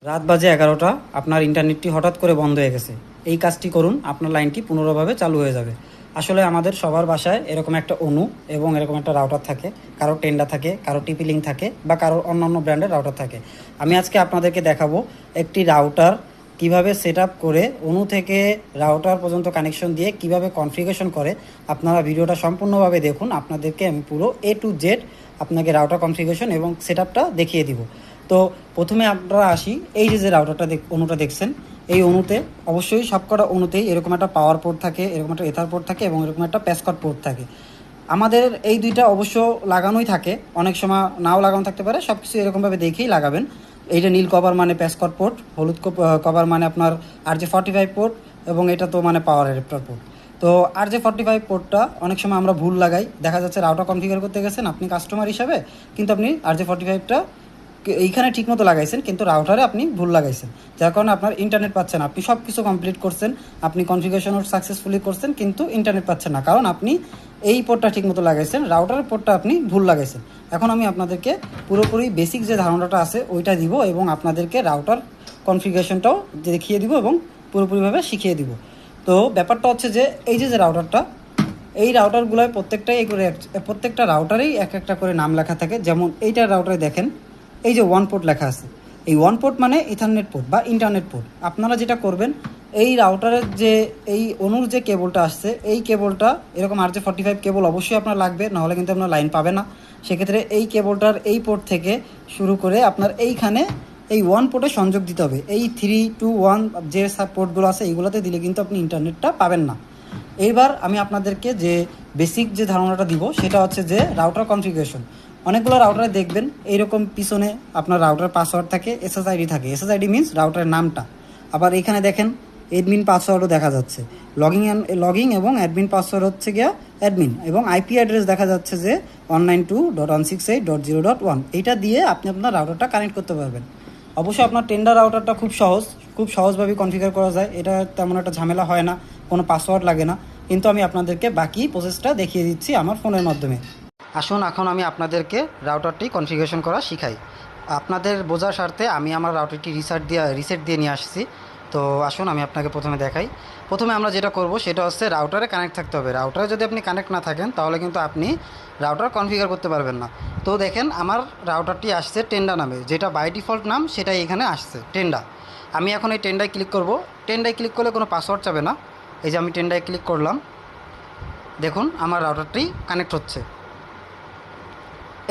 রাত বাজে 11টা, আপনার ইন্টারনেটটি হঠাৎ করে বন্ধ হয়ে গেছে। এই কাজটি করুন, আপনার লাইনটি পুনরায়ভাবে চালু হয়ে যাবে। আসলে আমাদের সবার বাসায় এরকম একটা অনু এবং এরকম একটা রাউটার থাকে। কারো টেন্ডা থাকে, কারো টিপি লিঙ্ক থাকে, বা কারো অন্যান্য ব্র্যান্ডের রাউটার থাকে। আমি আজকে আপনাদেরকে দেখাবো একটি রাউটার কিভাবে সেট আপ করে অনু থেকে রাউটার পর্যন্ত কানেকশন দিয়ে কিভাবে কনফিগারেশন করে। আপনারা ভিডিওটা সম্পূর্ণভাবে দেখুন, আপনাদেরকে আমি পুরো A to Z আপনাকে রাউটার কনফিগারেশন এবং সেট আপটা দেখিয়ে দিব। তো প্রথমে আপনারা আসি, এই যে রাউটারটা অনুটা দেখছেন, এই অনুতে অবশ্যই সবকটা অনুতেই এরকম একটা পাওয়ার পোর্ট থাকে, এরকম একটা এথার পোর্ট থাকে এবং এরকম একটা প্যাসকট পোর্ট থাকে। আমাদের এই দুইটা অবশ্য লাগানোই থাকে, অনেক সময় নাও লাগানো থাকতে পারে। সব কিছু এরকমভাবে দেখেই লাগাবেন। এইটা নীল কভার মানে প্যাসকট পোর্ট, হলুদ কভার মানে আপনার RJ45 পোর্ট, এবং এটা তো মানে পাওয়ার অ্যাডাপ্টার পোর্ট। তো RJ45 পোর্টটা অনেক সময় আমরা ভুল লাগাই, দেখা যাচ্ছে রাউটার কনফিগার করতে গেছেন আপনি কাস্টমার হিসাবে, কিন্তু আপনি RJ45টা এইখানে ঠিকমতো লাগাইছেন, কিন্তু রাউটারে আপনি ভুল লাগাইছেন, যার কারণে আপনার ইন্টারনেট পাচ্ছেন। আপনি সব কিছু কমপ্লিট করছেন, আপনি কনফিগারেশনও সাকসেসফুলি করছেন, কিন্তু ইন্টারনেট পাচ্ছেন না, কারণ আপনি এই পোর্টটা ঠিকমতো লাগাইছেন, রাউটারের পোর্টটা আপনি ভুল লাগাইছেন। এখন আমি আপনাদেরকে পুরোপুরি বেসিক যে ধারণাটা আছে ওইটা দিব, এবং আপনাদেরকে রাউটার কনফিগারেশনটাও দেখিয়ে দিব এবং পুরোপুরিভাবে শিখিয়ে দিব। তো ব্যাপারটা হচ্ছে যে এই যে রাউটারটা, এই রাউটারগুলোয় প্রত্যেকটা রাউটারেই এক একটা করে নাম লেখা থাকে। যেমন এইটার রাউটারে দেখেন, এই যে ওয়ান পোর্ট লেখা আছে, এই ওয়ান পোর্ট মানে ইথারনেট পোর্ট বা ইন্টারনেট পোর্ট। আপনারা যেটা করবেন, এই রাউটারের যে এই অনুর যে কেবলটা আসছে, এই কেবলটা এরকম RJ45 কেবল অবশ্যই আপনার লাগবে, নাহলে কিন্তু আপনার লাইন পাবে না। সেক্ষেত্রে এই কেবলটার এই পোর্ট থেকে শুরু করে আপনার এইখানে এই ওয়ান পোর্টে সংযোগ দিতে হবে। এই 3, 2, 1 যে পোর্টগুলো আছে এইগুলোতে দিলে কিন্তু আপনি ইন্টারনেটটা পাবেন না। এইবার আমি আপনাদেরকে যে বেসিক যে ধারণাটা দিব সেটা হচ্ছে যে রাউটার কনফিগারেশন। অনেকগুলো রাউটারে দেখবেন এইরকম পিছনে আপনার রাউটার পাসওয়ার্ড থাকে, SSID থাকে। SSID মিনস রাউটারের নামটা। আবার এখানে দেখেন অ্যাডমিন পাসওয়ার্ডও দেখা যাচ্ছে। লগিং এবং অ্যাডমিন পাসওয়ার্ড হচ্ছে গিয়া অ্যাডমিন, এবং আইপি অ্যাড্রেস দেখা যাচ্ছে যে 192.168.0.1। এইটা দিয়ে আপনি আপনার রাউটারটা কানেক্ট করতে পারবেন। অবশ্যই আপনার টেন্ডার রাউটারটা খুব সহজভাবে কনফিগার করা যায়, এটা তেমন একটা ঝামেলা হয় না, কোনো পাসওয়ার্ড লাগে না। কিন্তু আমি আপনাদেরকে বাকি প্রসেসটা দেখিয়ে দিচ্ছি আমার ফোনের মাধ্যমে। আসুন এখন আমি আপনাদেরকে রাউটারটি কনফিগারেশন করা শিখাই। আপনাদের বোঝার স্বার্থে আমি আমার রাউটারটি রিসেট দিয়ে নিয়ে আসছি। তো আসুন আমি আপনাকে প্রথমে দেখাই। প্রথমে আমরা যেটা করব সেটা হচ্ছে রাউটারে কানেক্ট থাকতে হবে। রাউটারে যদি আপনি কানেক্ট না থাকেন তাহলে কিন্তু আপনি রাউটার কনফিগার করতে পারবেন না। তো দেখেন আমার রাউটারটি আসছে টেন্ডা নামে, যেটা বাই ডিফল্ট নাম সেটাই এখানে আসছে টেন্ডা। আমি এখন এই টেন্ডায় ক্লিক করব। টেন্ডায় ক্লিক করলে কোনো পাসওয়ার্ড চাবে না। এই যে আমি টেন্ডায় ক্লিক করলাম, দেখুন আমার রাউটারটি কানেক্ট হচ্ছে।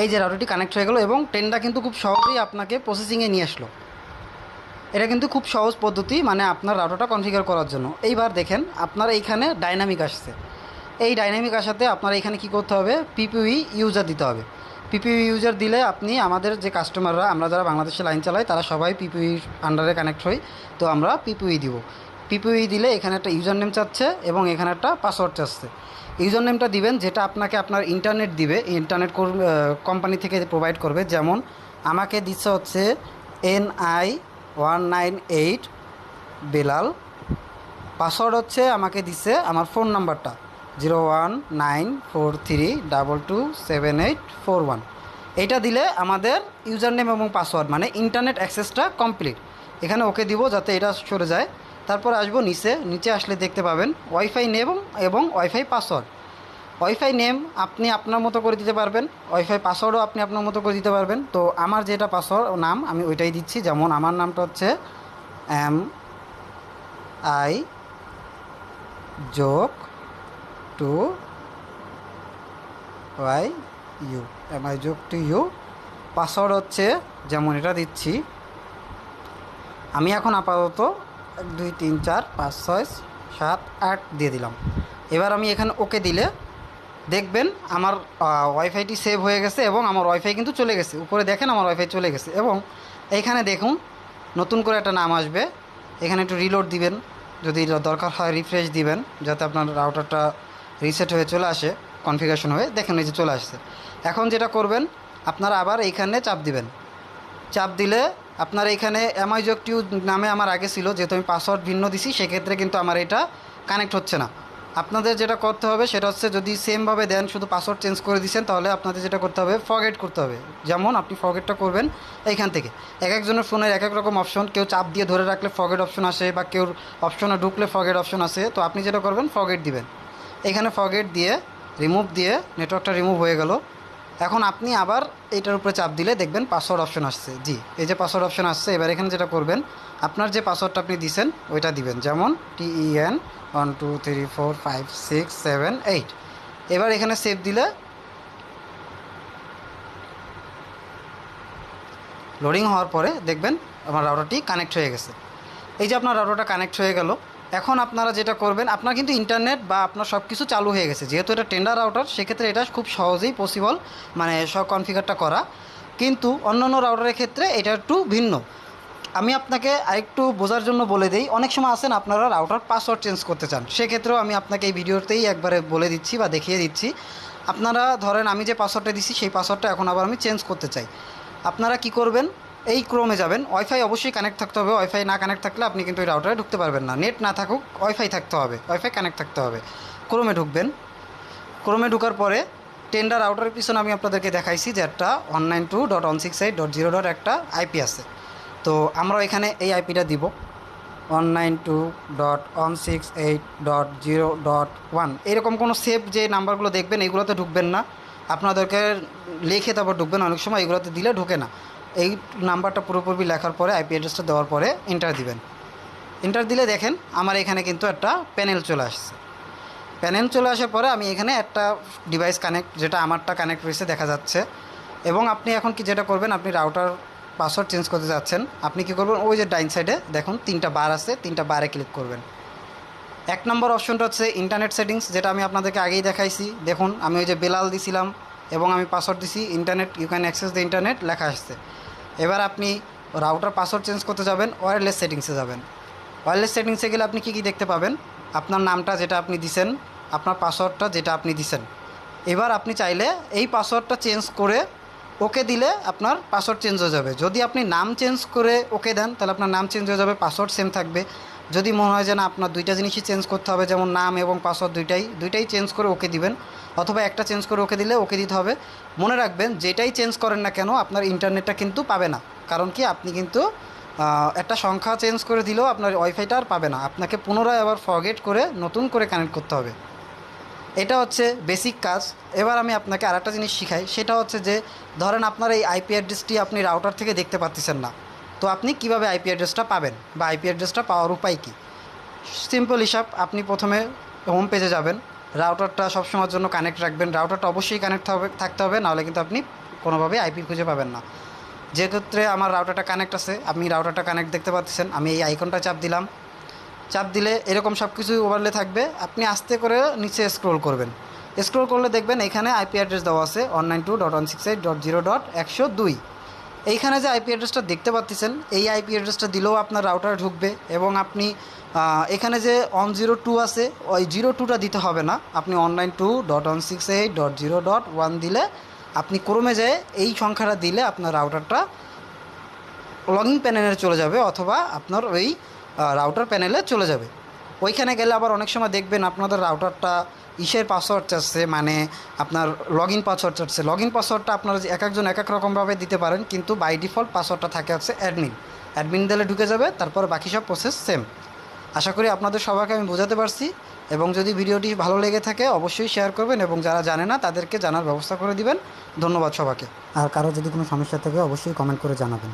এই যে রাউটারটি কানেক্ট হয়ে গেল, এবং টেন্ডা কিন্তু খুব সহজেই আপনাকে প্রসেসিংয়ে নিয়ে আসলো। এটা কিন্তু খুব সহজ পদ্ধতি, মানে আপনার রাউটারটা কনফিগার করার জন্য। এইবার দেখেন আপনার এইখানে ডাইনামিক আসছে। এই ডাইনামিক আসাতে আপনার এখানে কি করতে হবে, পিপিই ইউজার দিতে হবে। পিপিই ইউজার দিলে আপনি, আমাদের যে কাস্টমাররা, আমরা যারা বাংলাদেশে লাইন চালাই তারা সবাই পিপিই আন্ডারে কানেক্ট হই। তো আমরা পিপিই দিব। পিপিই দিলে এখানে একটা ইউজার নেম চাচ্ছে এবং এখানে একটা পাসওয়ার্ড চাচ্ছে। ইউজার নেমটা দিবেন যেটা আপনাকে আপনার ইন্টারনেট দিবে, ইন্টারনেট কোম্পানি থেকে প্রোভাইড করবে। যেমন আমাকে দিচ্ছে হচ্ছে NI198 বেলাল। পাসওয়ার্ড হচ্ছে আমাকে দিচ্ছে আমার ফোন নাম্বারটা 01943227841। এইটা দিলে আমাদের ইউজার নেম এবং পাসওয়ার্ড মানে ইন্টারনেট অ্যাক্সেসটা কমপ্লিট। এখানে ওকে দিব যাতে এটা সরে যায়। তারপর আসবো নিচে আসলে দেখতে পাবেন ওয়াইফাই নেম এবং ওয়াইফাই পাসওয়ার্ড। ওয়াইফাই নেম আপনি আপনার মতো করে দিতে পারবেন, ওয়াইফাই পাসওয়ার্ডও আপনি আপনার মতো করে দিতে পারবেন। তো আমার যেটা পাসওয়ার্ড নাম আমি ওইটাই দিচ্ছি। যেমন আমার নামটা হচ্ছে MI যোগ 2YU, MI যোগ 2U। পাসওয়ার্ড হচ্ছে যেমন এটা দিচ্ছি। আমি এখন আপাতত 1 2 3 4 5 6 7 8 দিয়ে দিলাম। এবার আমি এখানে ওকে দিলে দেখবেন আমার ওয়াইফাইটি সেভ হয়ে গেছে, এবং আমার ওয়াইফাই কিন্তু চলে গেছে। উপরে দেখেন আমার ওয়াইফাই চলে গেছে, এবং এইখানে দেখুন নতুন করে একটা নাম আসবে। এখানে একটু রিলোড দিবেন, যদি দরকার হয় রিফ্রেশ দিবেন, যাতে আপনার রাউটারটা রিসেট হয়ে চলে আসে, কনফিগারেশন হয়ে। দেখেন এই যে চলে আসছে। এখন যেটা করবেন, আপনারা আবার এইখানে চাপ দিবেন। চাপ দিলে আপনার এইখানে MI যোগ 2 নামে আমার আগে ছিল, যেহেতু আমি পাসওয়ার্ড ভিন্ন দিছি, সেক্ষেত্রে কিন্তু আমার এটা কানেক্ট হচ্ছে না। আপনাদের যেটা করতে হবে সেটা হচ্ছে, যদি সেমভাবে দেন, শুধু পাসওয়ার্ড চেঞ্জ করে দিচ্ছেন, তাহলে আপনাদের যেটা করতে হবে ফরগেট করতে হবে। যেমন আপনি ফরগেটটা করবেন এইখান থেকে। এক একজনের ফোনের এক এক রকম অপশন, কেউ চাপ দিয়ে ধরে রাখলে ফরগেট অপশন আসে, বা কেউ অপশনে ঢুকলে ফরগেট অপশন আসে। তো আপনি যেটা করবেন ফরগেট দিবেন, এখানে ফরগেট দিয়ে রিমুভ দিয়ে নেটওয়ার্কটা রিমুভ হয়ে গেল। এখন আপনি আবার এইটার উপরে চাপ দিলে দেখবেন পাসওয়ার্ড অপশন আসছে। জি, এই যে পাসওয়ার্ড অপশন আসছে। এবার এখানে যেটা করবেন, আপনার যে পাসওয়ার্ডটা আপনি দিছেন ওইটা দিবেন, যেমন TEN 1 2 3 4 5 6 7 8। এবার এখানে সেভ দিলে লোডিং হওয়ার পরে দেখবেন আমার রাউটারটি কানেক্ট হয়ে গেছে। এই যে আপনার রাউটারটা কানেক্ট হয়ে গেল। এখন আপনারা যেটা করবেন, আপনার কিন্তু ইন্টারনেট বা আপনার সব কিছু চালু হয়ে গেছে। যেহেতু এটা টেন্ডার রাউটার, সেক্ষেত্রে এটা খুব সহজেই পসিবল, মানে সব কনফিগারটা করা। কিন্তু অন্যান্য রাউটারের ক্ষেত্রে এটা একটু ভিন্ন। আমি আপনাকে আরেকটু বোঝার জন্য বলে দিই, অনেক সময় আসেন আপনারা রাউটার পাসওয়ার্ড চেঞ্জ করতে চান, সেক্ষেত্রেও আমি আপনাকে এই ভিডিওতেই একবারে বলে দিচ্ছি বা দেখিয়ে দিচ্ছি। আপনারা ধরেন আমি যে পাসওয়ার্ডটা দিচ্ছি সেই পাসওয়ার্ডটা এখন আবার আমি চেঞ্জ করতে চাই। আপনারা কি করবেন, এই ক্রোমে যাবেন। ওয়াইফাই অবশ্যই কানেক্ট থাকতে হবে, ওয়াইফাই না কানেক্ট থাকলে আপনি কিন্তু এই রাউটারে ঢুকতে পারবেন না। নেট না থাকুক, ওয়াইফাই থাকতে হবে, ওয়াইফাই কানেক্ট থাকতে হবে। ক্রোমে ঢুকবেন। ক্রোমে ঢোকার পরে টেন্ডার রাউটারের পিছনে আমি আপনাদেরকে দেখাইছি যে একটা 192.168.0. একটা আইপি আছে। তো আমরা এখানে এই আইপিটা দিব 192.168.0.1। এরকম কোনো সেভ যে নাম্বারগুলো দেখবেন এইগুলোতে ঢুকবেন না, আপনাদেরকে লিখে তারপর ঢুকবেন। অনেক সময় এগুলোতে দিলে ঢোকে না। এই নাম্বারটা পুরোপুরি লেখার পরে আইপি অ্যাড্রেসটা দেওয়ার পরে এন্টার দিবেন। এন্টার দিলে দেখেন আমার এখানে কিন্তু একটা প্যানেল চলে আসছে। প্যানেল চলে আসার পরে আমি এখানে একটা ডিভাইস কানেক্ট, যেটা আমারটা কানেক্ট রয়েছে দেখা যাচ্ছে। এবং আপনি এখন কি যেটা করবেন, আপনি রাউটার পাসওয়ার্ড চেঞ্জ করতে যাচ্ছেন, আপনি কি করবেন, ওই যে ডাইন সাইডে দেখুন 3টা বার আছে, 3টা বারে ক্লিক করবেন। 1 নম্বর অপশনটা হচ্ছে ইন্টারনেট সেটিংস, যেটা আমি আপনাদেরকে আগেই দেখাইছি। দেখুন আমি ওই যে বেলাল দিছিলাম এবং আমি পাসওয়ার্ড দিছি internet, you can access the internet লেখা আসছে। এবার আপনি রাউটার পাসওয়ার্ড চেঞ্জ করতে যাবেন, ওয়্যারলেস সেটিংসে যাবেন। ওয়্যারলেস সেটিংসে গেলে আপনি কী দেখতে পাবেন, আপনার নামটা যেটা আপনি দিছেন, আপনার পাসওয়ার্ডটা যেটা আপনি দিছেন। এবার আপনি চাইলে এই পাসওয়ার্ডটা চেঞ্জ করে ওকে দিলে আপনার পাসওয়ার্ড চেঞ্জ হয়ে যাবে। যদি আপনি নাম চেঞ্জ করে ওকে দেন তাহলে আপনার নাম চেঞ্জ হয়ে যাবে, পাসওয়ার্ড সেম থাকবে। যদি মনে হয় যে না আপনার দুইটা জিনিসই চেঞ্জ করতে হবে, যেমন নাম এবং পাসওয়ার্ড দুইটাই চেঞ্জ করে ওকে দিবেন, অথবা একটা চেঞ্জ করে ওকে দিলে ওকে দিতে হবে। মনে রাখবেন যেটাই চেঞ্জ করেন না কেন আপনার ইন্টারনেটটা কিন্তু পাবে না। কারণ কি, আপনি কিন্তু একটা সংখ্যা চেঞ্জ করে দিলেও আপনার ওয়াইফাইটা আর পাবে না, আপনাকে পুনরায় আবার ফরগেট করে নতুন করে কানেক্ট করতে হবে। এটা হচ্ছে বেসিক কাজ। এবার আমি আপনাকে আরেকটা জিনিস শিখাই, সেটা হচ্ছে যে ধরেন আপনার এই আইপি অ্যাড্রেসটি আপনি রাউটার থেকে দেখতে পাচ্ছেন না, তো আপনি কিভাবে আইপি অ্যাড্রেসটা পাবেন বা আইপি অ্যাড্রেসটা পাওয়ার উপায় কী? সিম্পল হিসাব, আপনি প্রথমে হোম পেজে যাবেন, রাউটারটা সবসময়ের জন্য কানেক্ট রাখবেন। রাউটারটা অবশ্যই কানেক্ট থাকতে হবে, নাহলে কিন্তু আপনি কোনোভাবেই আইপি খুঁজে পাবেন না। যে ক্ষেত্রে আমার রাউটারটা কানেক্ট আছে, আপনি রাউটারটা কানেক্ট দেখতে পাচ্ছেন, আমি এই আইকনটা চাপ দিলাম। চাপ দিলে এরকম সব কিছুই ওভারলে থাকবে। আপনি আস্তে করে নিচে স্ক্রল করবেন, স্ক্রল করলে দেখবেন এখানে আইপি অ্যাড্রেস দেওয়া আছে 192.168.0.102। এইখানে যে আইপি অ্যাড্রেসটা দেখতে পাচ্ছেন, এই আইপি অ্যাড্রেসটা দিলেও আপনার রাউটার ঢুকবে। এবং আপনি এখানে যে 102 আছে, ওই 02টা দিতে হবে না, আপনি 192.168.0.1 দিলে আপনি ক্রমে যেয়ে এই সংখ্যাটা দিলে আপনার রাউটারটা লগইন প্যানেলে চলে যাবে, অথবা আপনার ওই রাউটার প্যানেলে চলে যাবে। ওইখানে গেলে আবার অনেক সময় দেখবেন আপনাদের রাউটারটা ইসের পাসওয়ার্ড চাচ্ছে, মানে আপনার লগইন পাসওয়ার্ড চাচ্ছে। লগইন পাসওয়ার্ডটা আপনারা এক একজন এক এক রকমভাবে দিতে পারেন, কিন্তু বাই ডিফল্ট পাসওয়ার্ডটা থাকে হচ্ছে অ্যাডমিন দিলে ঢুকে যাবে, তারপর বাকি সব প্রসেস সেম। আশা করি আপনাদের সবাইকে আমি বোঝাতে পারছি। এবং যদি ভিডিওটি ভালো লেগে থাকে অবশ্যই শেয়ার করবেন, এবং যারা জানে না তাদেরকে জানার ব্যবস্থা করে দিবেন। ধন্যবাদ সবাইকে। আর কারো যদি কোনো সমস্যা থাকে অবশ্যই কমেন্ট করে জানাবেন।